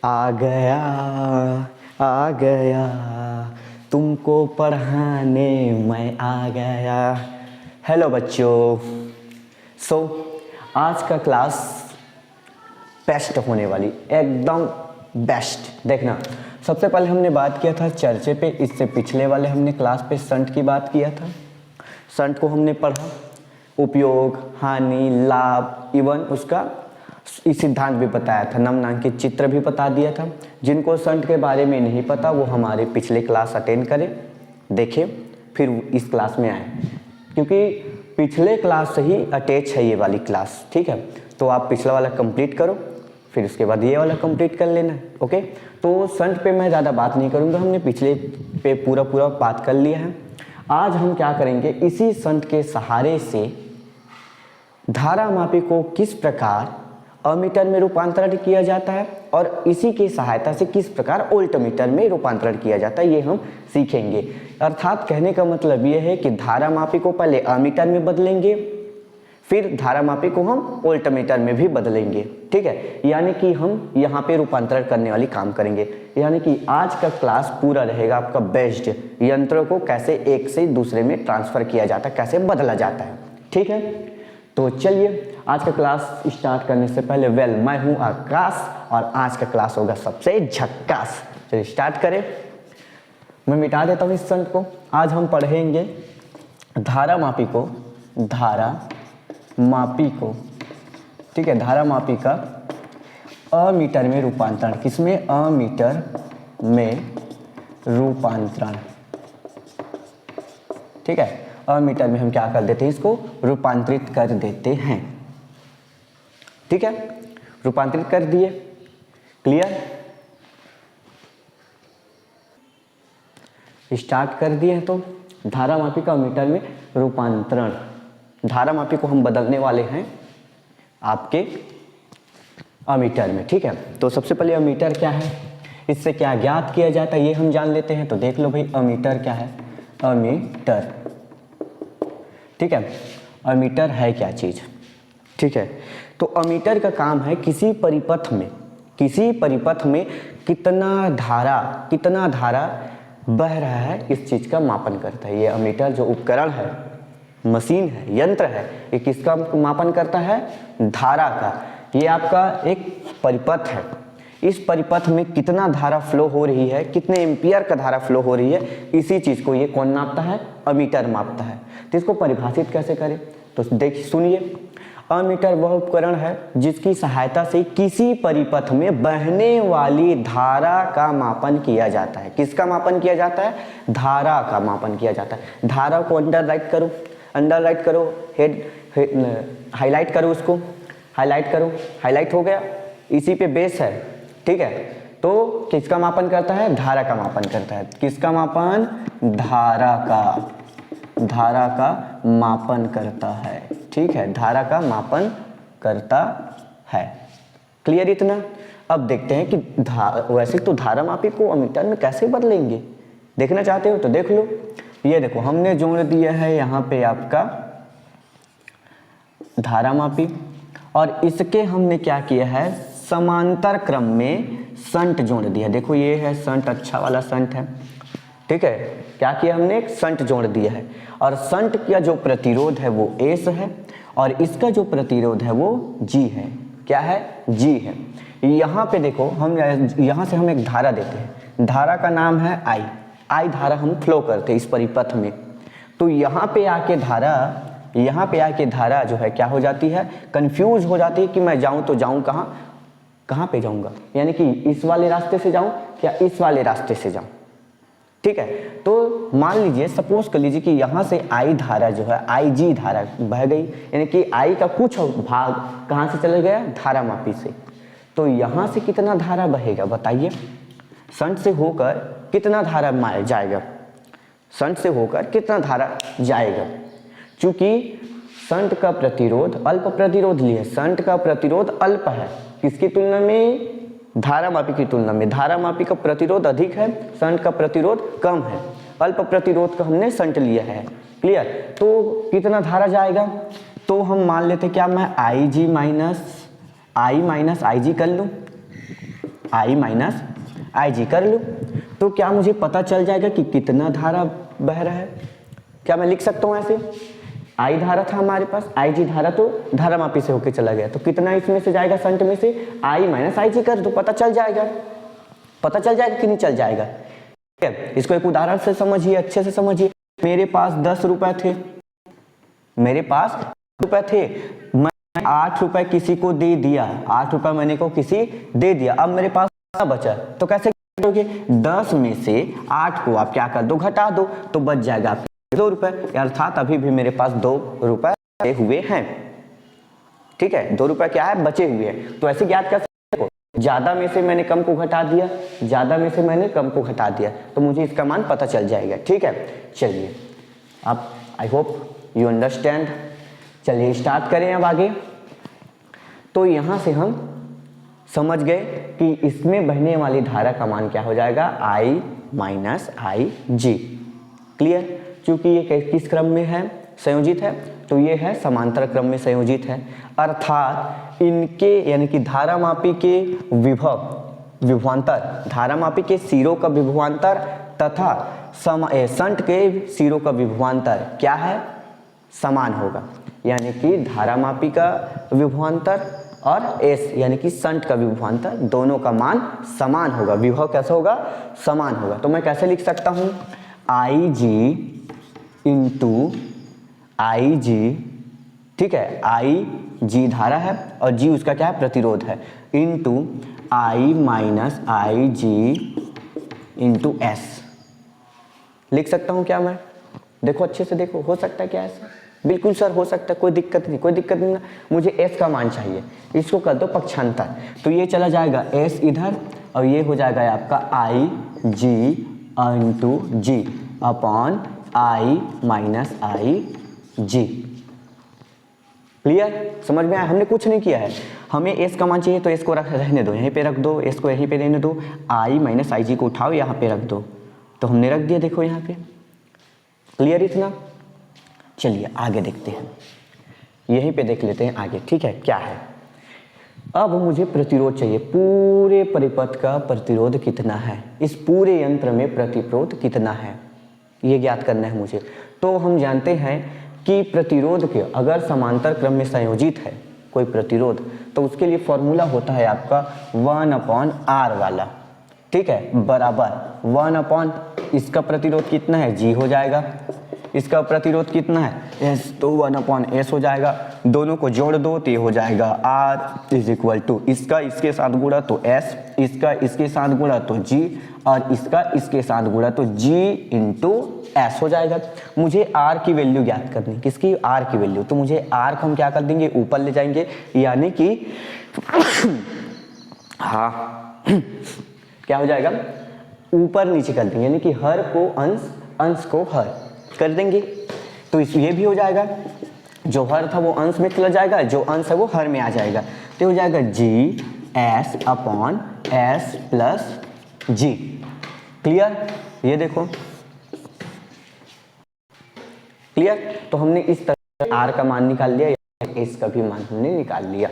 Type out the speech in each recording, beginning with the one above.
आ गया आ गया तुमको पढ़ाने मैं आ गया। हेलो बच्चों। आज का क्लास बेस्ट होने वाली, एकदम बेस्ट। देखना, सबसे पहले हमने बात किया था चर्चे पे। इससे पिछले वाले हमने क्लास पे संट की बात किया था। संट को हमने पढ़ा, उपयोग, हानि, लाभ, इवन उसका सिद्धांत भी बताया था, नामांकित चित्र भी बता दिया था। जिनको संट के बारे में नहीं पता वो हमारे पिछले क्लास अटेंड करें, देखें, फिर इस क्लास में आए, क्योंकि पिछले क्लास से ही अटैच है ये वाली क्लास। ठीक है, तो आप पिछला वाला कंप्लीट करो, फिर उसके बाद ये वाला कंप्लीट कर लेना। ओके, तो संट पे मैं ज़्यादा बात नहीं करूँगा, हमने पिछले पे पूरा बात कर लिया है। आज हम क्या करेंगे, इसी संट के सहारे से धारामापी को किस प्रकार अमीटर में रूपांतरण किया जाता है और इसी की सहायता से किस प्रकार वोल्टमीटर में रूपांतरण किया जाता है, ये हम सीखेंगे। अर्थात कहने का मतलब ये है कि धारामापी को पहले अमीटर में बदलेंगे, फिर धारामापी को हम वोल्टमीटर में भी बदलेंगे। ठीक है, यानी कि हम यहाँ पे रूपांतरण करने वाली काम करेंगे। यानी कि आज का क्लास पूरा रहेगा आपका बेस्ड, यंत्रों को कैसे एक से दूसरे में ट्रांसफर किया जाता है, कैसे बदला जाता है। ठीक है, तो चलिए आज का क्लास स्टार्ट करने से पहले मैं हूं आकाश और आज का क्लास होगा सबसे झक्कास। चलिए स्टार्ट करें। मैं मिटा देता हूं इस संट को। आज हम पढ़ेंगे धारामापी को, ठीक है, धारामापी का अमीटर में रूपांतरण। किसमें? अमीटर में रूपांतरण। ठीक है, अमीटर में हम क्या कर देते हैं, इसको रूपांतरित कर देते हैं। ठीक है, रूपांतरित कर दिए। क्लियर? स्टार्ट कर दिए तो धारामापी का अमीटर में रूपांतरण। धारामापी को हम बदलने वाले हैं आपके अमीटर में। ठीक है, तो सबसे पहले अमीटर क्या है, इससे क्या ज्ञात किया जाता है ये हम जान लेते हैं। तो देख लो भाई, अमीटर क्या है? अमीटर, ठीक है, अमीटर है क्या चीज़? ठीक है, तो अमीटर का काम है किसी परिपथ में कितना धारा बह रहा है, इस चीज़ का मापन करता है। ये अमीटर जो उपकरण है, मशीन है, यंत्र है, ये किसका मापन करता है? धारा का। ये आपका एक परिपथ है, इस परिपथ में कितना धारा फ्लो हो रही है, कितने एम्पियर का धारा फ्लो हो रही है, इसी चीज़ को ये कौन मापता है? अमीटर मापता है। तो इसको परिभाषित कैसे करें, तो देखिए सुनिए। अमीटर वह उपकरण है जिसकी सहायता से किसी परिपथ में बहने वाली धारा का मापन किया जाता है। किसका मापन किया जाता है? धारा का मापन किया जाता है। धारा को अंडरलाइट करो, हाईलाइट करो, उसको हाईलाइट हो गया, इसी पे बेस है। ठीक है, तो किसका मापन करता है? धारा का मापन करता है। किसका मापन? धारा का मापन करता है। ठीक है, धारा का मापन करता है। क्लियर इतना? अब देखते हैं कि वैसे तो धारामापी को अमीटर में कैसे बदलेंगे, देखना चाहते हो तो देख लो। ये देखो, हमने जोड़ दिया है यहाँ पे आपका धारामापी, और इसके हमने क्या किया है, समांतर क्रम में संट जोड़ दिया। देखो ये है संट, अच्छा वाला संट है। ठीक है, क्या किया हमने? एक संट जोड़ दिया है, और संट का जो प्रतिरोध है वो एस है, और इसका जो प्रतिरोध है वो जी है। क्या है? जी है। यहाँ पे देखो, हम यहाँ से हम एक धारा देते हैं, धारा का नाम है आई धारा हम फ्लो करते हैं इस परिपथ में। तो यहाँ पे आके धारा जो है क्या हो जाती है? कंफ्यूज हो जाती है कि मैं जाऊँ तो जाऊँ कहाँ पे जाऊँगा, यानी कि इस वाले रास्ते से जाऊँ या इस वाले रास्ते से जाऊँ। ठीक है, तो मान लीजिए, सपोज कर लीजिए कि यहाँ से आई धारा जो है, आई जी धारा बह गई, यानी कि आई का कुछ भाग कहाँ से चला गया? धारामापी से। तो यहाँ से कितना धारा बहेगा बताइए? संट से होकर कितना धारा जाएगा? संट से होकर कितना धारा जाएगा? चूंकि संट का प्रतिरोध अल्प प्रतिरोध लिए, संट का प्रतिरोध अल्प है किसकी तुलना में? धारामापी की तुलना में। धारामापी का प्रतिरोध अधिक है, संट का प्रतिरोध कम है। अल्प प्रतिरोध का हमने संट लिया है। क्लियर? तो कितना धारा जाएगा? तो हम मान लेते क्या, मैं आई माइनस आई जी कर लूँ। आई माइनस आई जी कर लूँ तो क्या मुझे पता चल जाएगा कि कितना धारा बह रहा है। क्या मैं लिख सकता हूँ ऐसे, आई धारा था हमारे पास, आई जी धारा तो धारामापी से होके चला गया, तो कितना इसमें से जाएगा संट में से, आई माइनस आई जी कर दो, पता चल जाएगा कि नहीं चल जाएगा। ठीक है, इसको एक उदाहरण से समझिए, अच्छे से समझिए। मेरे पास 10 रुपए थे, मैं 8 रुपए किसी को दे दिया, 8 रुपए मैंने को किसी दे दिया, अब मेरे पास बचा, तो कैसे करोगे, 10 में से 8 को आप क्या कर दो, घटा दो, तो बच जाएगा आपके 2 रुपए, अर्थात अभी भी मेरे पास 2 रुपए बचे हुए हैं। ठीक है, 2 रुपए क्या है, बचे हुए हैं। तो ऐसे ज्ञात कर सकते हो, ज्यादा में से मैंने कम को घटा दिया, तो मुझे इसका मान पता चल जाएगा। ठीक है, चलिए आप, आई होप यू अंडरस्टैंड। चलिए स्टार्ट करें अब आगे। तो यहां से हम समझ गए कि इसमें बहने वाली धारा का मान क्या हो जाएगा, आई माइनस आई जी। क्लियर, क्योंकि ये किस क्रम में है, संयोजित है, तो ये है समांतर क्रम में संयोजित है, अर्थात इनके यानी कि धारामापी के विभवांतर, धारामापी के सिरों का विभवांतर तथा संट के सिरों का विभवांतर क्या है, समान होगा। यानी कि धारामापी का विभवांतर और एस यानी कि संट का विभवांतर, दोनों का मान समान होगा, विभव कैसा होगा, समान होगा। तो मैं कैसे लिख सकता हूं, आई जी इंटू आई जी, ठीक है, आई जी धारा है और जी उसका क्या है, प्रतिरोध है, into I minus I G into S. लिख सकता हूं क्या मैं, देखो अच्छे से देखो, हो सकता है क्या ऐसा, बिल्कुल सर हो सकता है, कोई दिक्कत नहीं ना, मुझे एस का मान चाहिए, इसको कर दो पक्षांतर, तो ये चला जाएगा एस इधर और ये हो जाएगा आपका I G into G upon I minus I G. Clear, समझ में आया, हमने कुछ नहीं किया है, हमें एस का मान चाहिए तो एस को रहने दो, यहीं पे रख दो, एस को यहीं पे रहने दो, आई माइनस आई जी को उठाओ यहाँ पे रख दो, तो हमने रख दिया, देखो यहाँ पे। क्लियर इतना, चलिए आगे देखते हैं, यहीं पे देख लेते हैं आगे। ठीक है, क्या है, अब मुझे प्रतिरोध चाहिए, पूरे परिपथ का प्रतिरोध कितना है, इस पूरे यंत्र में प्रतिरोध कितना है, ये ज्ञात करना है मुझे। तो हम जानते हैं कि प्रतिरोध के अगर समांतर क्रम में संयोजित है कोई प्रतिरोध, तो उसके लिए फॉर्मूला होता है आपका 1/r वाला। ठीक है, बराबर 1/, इसका प्रतिरोध कितना है, जी हो जाएगा, इसका प्रतिरोध कितना है, एस, तो 1/s हो जाएगा, दोनों को जोड़ दो तो ये हो जाएगा R इज इक्वल टू इसका इसके साथ गुणा तो S, इसका इसके साथ गुणा तो G और इसका इसके साथ गुणा तो G इंटू S हो जाएगा। मुझे R की वैल्यू ज्ञात करनी, किसकी, R की वैल्यू, तो मुझे R को हम क्या कर देंगे, ऊपर ले जाएंगे, यानी कि हाँ क्या हो जाएगा, ऊपर नीचे कर देंगे, यानी कि हर को अंश, अंश को हर कर देंगे, तो ये भी हो जाएगा, जो हर था वो अंश में चला जाएगा, जो अंश है वो हर में आ जाएगा, तो हो जाएगा G S upon S plus G. Clear, ये देखो क्लियर, तो हमने इस तरह आर का मान निकाल लिया, एस का भी मान हमने निकाल लिया।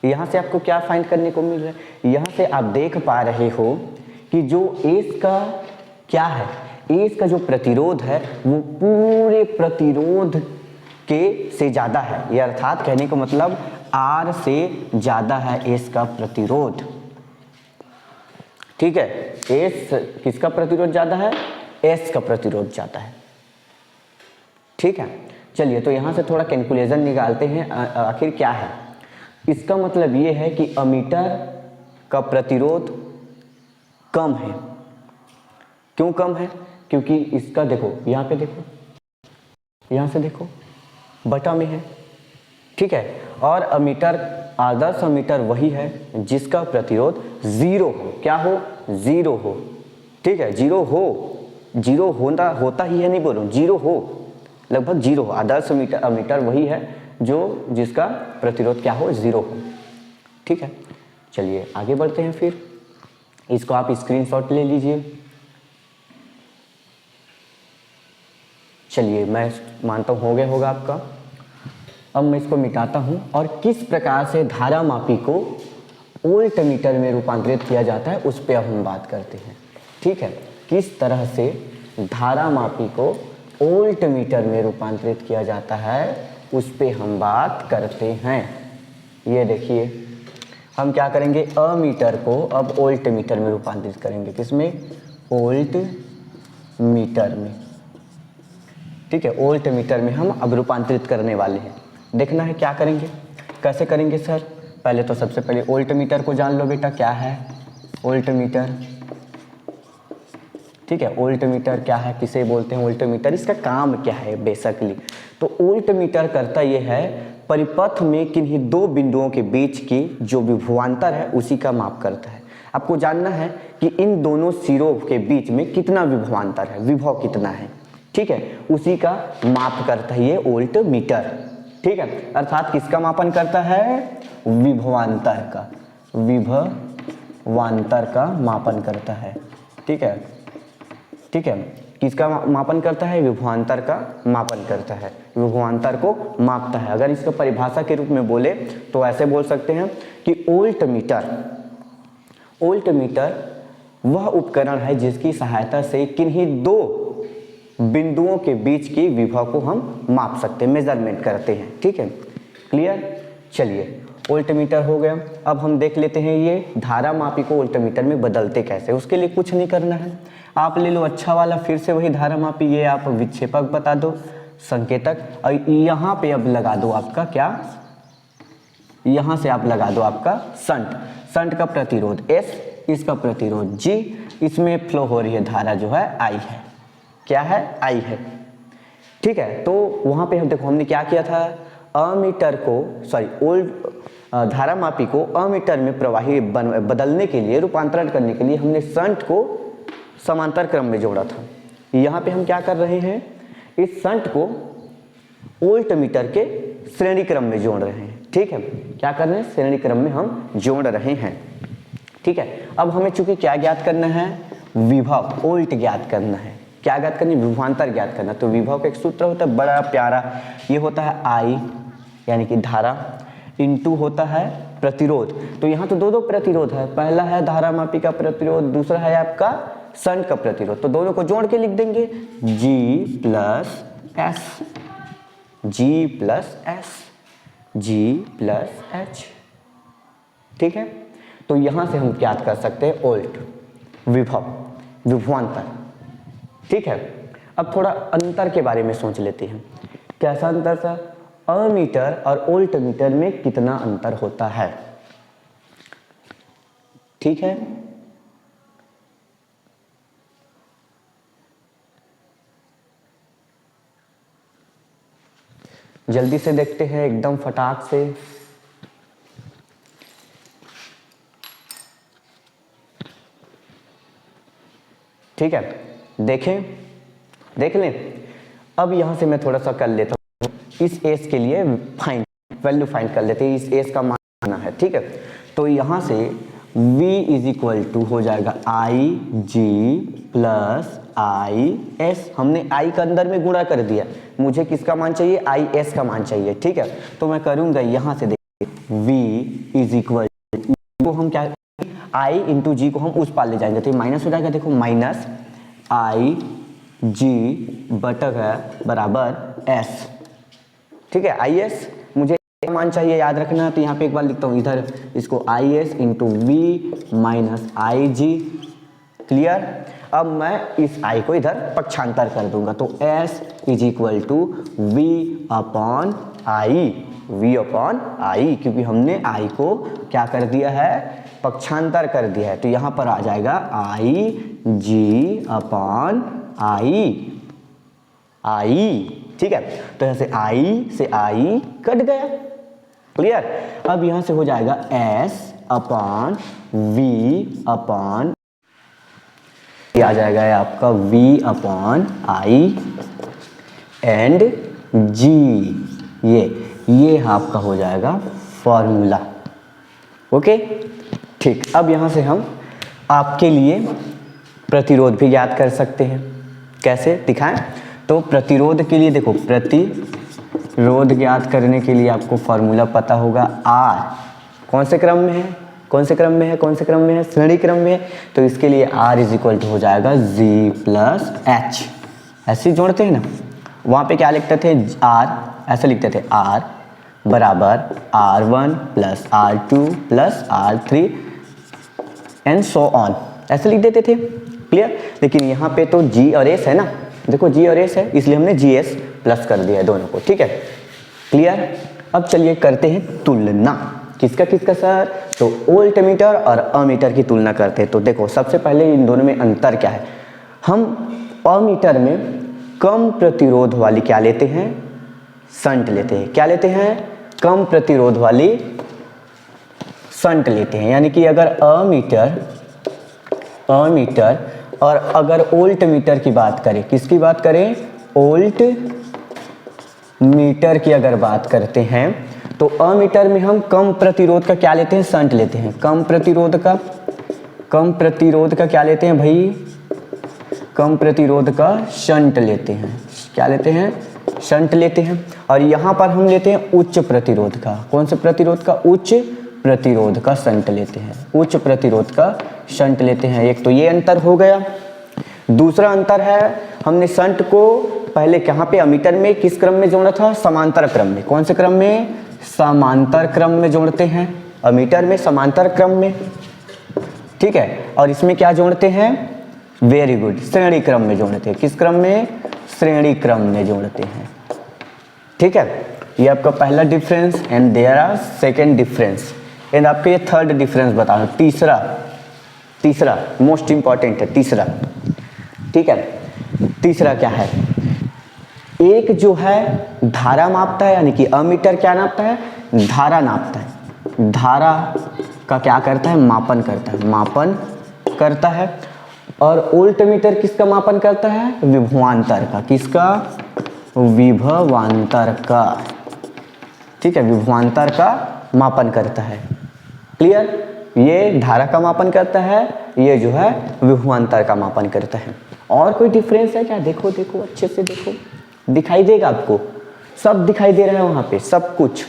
यहां से आपको क्या फाइंड करने को मिल रहा है, यहां से आप देख पा रहे हो कि जो एस का क्या है, एस का जो प्रतिरोध है वो पूरे प्रतिरोध के से ज्यादा है, ये अर्थात कहने का मतलब आर से ज्यादा है एस का प्रतिरोध। ठीक है, एस किसका प्रतिरोध ज्यादा है, एस का प्रतिरोध ज्यादा है। ठीक है, चलिए तो यहां से थोड़ा कैलकुलेशन निकालते हैं, आखिर क्या है। इसका मतलब ये है कि अमीटर का प्रतिरोध कम है। क्यों कम है, क्योंकि इसका देखो, यहाँ पे देखो, यहाँ से देखो, बटा में है। ठीक है, और अमीटर, आदर्श अमीटर वही है जिसका प्रतिरोध जीरो हो, क्या हो, जीरो हो। ठीक है, जीरो हो, जीरो होता ही है, नहीं बोल रहा हूँ, जीरो हो, लगभग जीरो हो। आदर्श अमीटर वही है जो जिसका प्रतिरोध क्या हो, जीरो हो। ठीक है, चलिए आगे बढ़ते हैं, फिर इसको आप स्क्रीनशॉट ले लीजिए। चलिए मैं मानता हूँ हो गया होगा आपका। अब मैं इसको मिटाता हूँ और किस प्रकार से धारा मापी को वोल्ट मीटर में रूपांतरित किया जाता है, उस पर अब हम बात करते हैं। ठीक है, किस तरह से धारामापी को वोल्ट मीटर में रूपांतरित किया जाता है उस पे हम बात करते हैं। ये देखिए, हम क्या करेंगे, अमीटर को अब वोल्ट मीटर में रूपांतरित करेंगे। किसमें? वोल्ट मीटर में। ठीक है, वोल्ट मीटर में हम अब रूपांतरित करने वाले हैं। देखना है क्या करेंगे, कैसे करेंगे सर। पहले तो सबसे पहले वोल्ट मीटर को जान लो बेटा, क्या है वोल्ट मीटर। ठीक है, वोल्ट मीटर क्या है, किसे बोलते हैं वोल्ट मीटर, इसका काम क्या है बेसिकली। तो वोल्ट मीटर करता ये है, परिपथ में किन्हीं दो बिंदुओं के बीच की जो विभवांतर है उसी का माप करता है। आपको जानना है कि इन दोनों सिरों के बीच में कितना विभवांतर है, विभव कितना है। ठीक है, उसी का माप करता है ये वोल्ट मीटर। ठीक है, अर्थात किसका मापन करता है, विभवांतर का, विभवांतर का मापन करता है। ठीक है, ठीक है, किसका मापन करता है, विभवांतर का मापन करता है, विभवांतर को मापता है। अगर इसका परिभाषा के रूप में बोले तो ऐसे बोल सकते हैं कि वोल्ट मीटर वह उपकरण है जिसकी सहायता से किन्हीं दो बिंदुओं के बीच की विभव को हम माप सकते हैं, मेजरमेंट करते हैं। ठीक है, क्लियर। चलिए, वोल्ट मीटर हो गया। अब हम देख लेते हैं ये धारामापी को वोल्ट मीटर में बदलते कैसे। उसके लिए कुछ नहीं करना है, आप ले लो अच्छा वाला फिर से वही धारामापी, ये आप विक्षेपक बता दो, संकेतक, और यहाँ पे अब लगा दो आपका क्या, यहाँ से आप लगा दो आपका संट का प्रतिरोध S, इसका प्रतिरोध G, इसमें फ्लो हो रही है धारा जो है I है। क्या है, I है। ठीक है, तो वहाँ पे हम देखो हमने क्या किया था, अमीटर को धारामापी को अमीटर में प्रवाही बदलने के लिए, रूपांतरण करने के लिए हमने संट को समांतर क्रम में जोड़ा था। यहाँ पे हम क्या कर रहे हैं, इस संट को वोल्ट मीटर के श्रेणी क्रम में जोड़ रहे हैं। ठीक है, क्या कर रहे हैं, श्रेणी क्रम में हम जोड़ रहे हैं। ठीक है, अब हमें चूंकि क्या ज्ञात करना है, विभव, वोल्ट ज्ञात करना है। क्या ज्ञात करनी, विभवांतर ज्ञात करना। तो विभव का एक सूत्र होता है बड़ा प्यारा, ये होता है I यानी कि धारा, इंटू होता है प्रतिरोध। तो यहाँ तो दो प्रतिरोध है, पहला है धारामापी का प्रतिरोध, दूसरा है आपका संट का प्रतिरोध। तो दोनों को जोड़ के लिख देंगे G प्लस H। ठीक है, तो यहां से हम ज्ञात कर सकते हैं वोल्ट, विभव, विभवांतर। ठीक है, अब थोड़ा अंतर के बारे में सोच लेते हैं। कैसा अंतर था, अमीटर और वोल्ट मीटर में कितना अंतर होता है। ठीक है, जल्दी से देखते हैं एकदम फटाक से। ठीक है, देखें, देख लें। अब यहां से मैं थोड़ा सा कर लेता हूं, इस एस के लिए वैल्यू फाइंड कर लेते हैं, इस एस का मान है। ठीक है, तो यहां से V इज इक्वल टू हो जाएगा IG प्लस IS। हमने I का अंदर में गुणा कर दिया, मुझे किसका मान चाहिए, IS का मान चाहिए। ठीक है, तो मैं करूंगा यहां से, देखिए V इज इक्वल को हम क्या, I इंटू G को हम उस पार ले जाएंगे तो ये माइनस हो जाएगा। देखो माइनस IG बटा बराबर S। ठीक है, IS मुझे मान चाहिए, याद रखना। तो यहाँ पे एक बार लिखता हूँ इधर इसको IS into V minus IG। Clear. अब मैं इस I को इधर पक्षांतर कर दूंगा, तो S is equal to V upon I, क्योंकि हमने I को क्या कर दिया है, पक्षांतर कर दिया है। तो यहाँ पर आ जाएगा IG अपॉन I। ठीक है, तो यहाँ से I से I कट गया। क्लियर। अब यहाँ से हो जाएगा S अपॉन V अपॉन, आ जाएगा आपका V upon I and G। ये आपका हो जाएगा फॉर्मूला। ओके, ठीक। अब यहाँ से हम आपके लिए प्रतिरोध भी ज्ञात कर सकते हैं। कैसे दिखाएं, तो प्रतिरोध के लिए देखो, प्रतिरोध ज्ञात करने के लिए आपको फॉर्मूला पता होगा। R कौन से क्रम में है, कौन से क्रम में है, कौन से क्रम में है, श्रेणी क्रम में है। तो इसके लिए R इज इक्वल टू हो जाएगा G प्लस H। ऐसे ही जोड़ते हैं ना, वहाँ पे क्या लिखते थे, R ऐसे लिखते थे, R बराबर R1 plus R2 plus R3 and so on, ऐसे लिख देते थे। क्लियर। लेकिन यहाँ पे तो G और S है ना, देखो G और S है, इसलिए हमने GS प्लस कर दिया है दोनों को। ठीक है, क्लियर। अब चलिए करते हैं तुलना, किसका किसका सर, तो वोल्ट मीटर और अमीटर की तुलना करते हैं। तो देखो सबसे पहले इन दोनों में अंतर क्या है, हम अमीटर में कम प्रतिरोध वाली क्या लेते हैं, शंट लेते हैं। क्या लेते हैं, कम प्रतिरोध वाली शंट लेते हैं। यानी कि अगर अमीटर और अगर वोल्ट मीटर की बात करें, किसकी बात करें, वोल्ट मीटर की अगर बात करते हैं, तो अमीटर में हम कम प्रतिरोध का क्या लेते हैं, शंट लेते हैं। कम प्रतिरोध का क्या लेते हैं भाई, कम प्रतिरोध का शंट लेते हैं। क्या लेते हैं, शंट लेते हैं। और यहाँ पर हम लेते हैं उच्च प्रतिरोध का, कौन से प्रतिरोध का, उच्च प्रतिरोध का शंट लेते हैं, उच्च प्रतिरोध का शंट लेते हैं। एक तो ये अंतर हो गया। दूसरा अंतर है, हमने शंट को पहले कहाँ पे, अमीटर में किस क्रम में जोड़ा था, समांतर क्रम में। कौन से क्रम में, समांतर क्रम में जोड़ते हैं, अमीटर में समांतर क्रम में। ठीक है, और इसमें क्या जोड़ते हैं, वेरी गुड, श्रेणी क्रम में जोड़ते हैं। किस क्रम में, श्रेणी क्रम में जोड़ते हैं। ठीक है, ये आपका पहला difference and there are second difference and आपके ये थर्ड डिफरेंस बता रहा हूँ। तीसरा मोस्ट इंपॉर्टेंट है तीसरा। ठीक है, तीसरा क्या है, एक जो है धारा मापता है, यानी कि अमीटर क्या नापता है, धारा नापता है, धारा का क्या करता है, मापन करता है। और वोल्ट मीटर किसका मापन करता है, विभवांतर का, किसका, विभवांतर का। ठीक है, विभवांतर का मापन करता है। क्लियर, ये धारा का मापन करता है, ये जो है विभवांतर का मापन करता है। और कोई डिफरेंस है क्या, देखो अच्छे से देखो, दिखाई देगा आपको, सब दिखाई दे रहा है वहां पे, सब कुछ।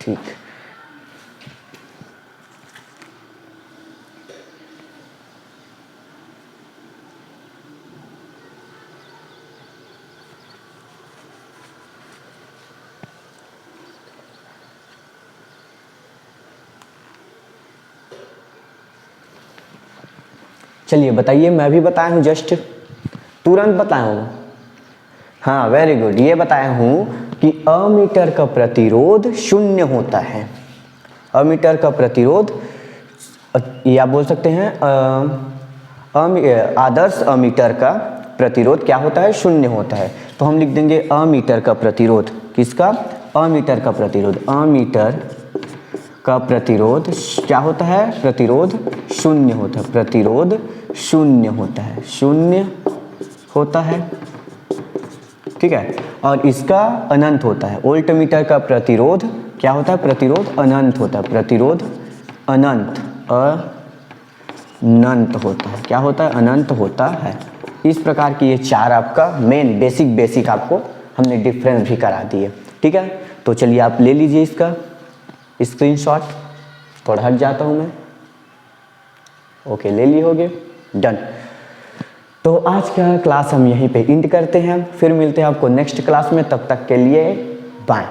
ठीक, चलिए बताइए, मैं भी बताया हूँ, जस्ट तुरंत बताया हूँ। हाँ वेरी गुड, ये बताया हूँ कि अमीटर का प्रतिरोध शून्य होता है। अमीटर का प्रतिरोध, या बोल सकते हैं आदर्श अमीटर का प्रतिरोध क्या होता है, शून्य होता है। तो हम लिख देंगे अमीटर का प्रतिरोध, किसका, अमीटर का प्रतिरोध। अमीटर का प्रतिरोध क्या होता है, प्रतिरोध शून्य होता है, प्रतिरोध शून्य होता है, शून्य होता है। ठीक है, और इसका अनंत होता है। वोल्ट मीटर का प्रतिरोध क्या होता है, प्रतिरोध अनंत होता है, प्रतिरोध अनंत होता है। क्या होता है, अनंत होता है। इस प्रकार की ये चार आपका मेन बेसिक आपको हमने डिफरेंस भी करा दिए। ठीक है, तो चलिए आप ले लीजिए इसका स्क्रीनशॉट। थोड़ा हट जाता हूँ मैं, ओके ले लिए होगे, डन। तो आज का क्लास हम यहीं पे एंड करते हैं, फिर मिलते हैं आपको नेक्स्ट क्लास में, तब तक के लिए बाय।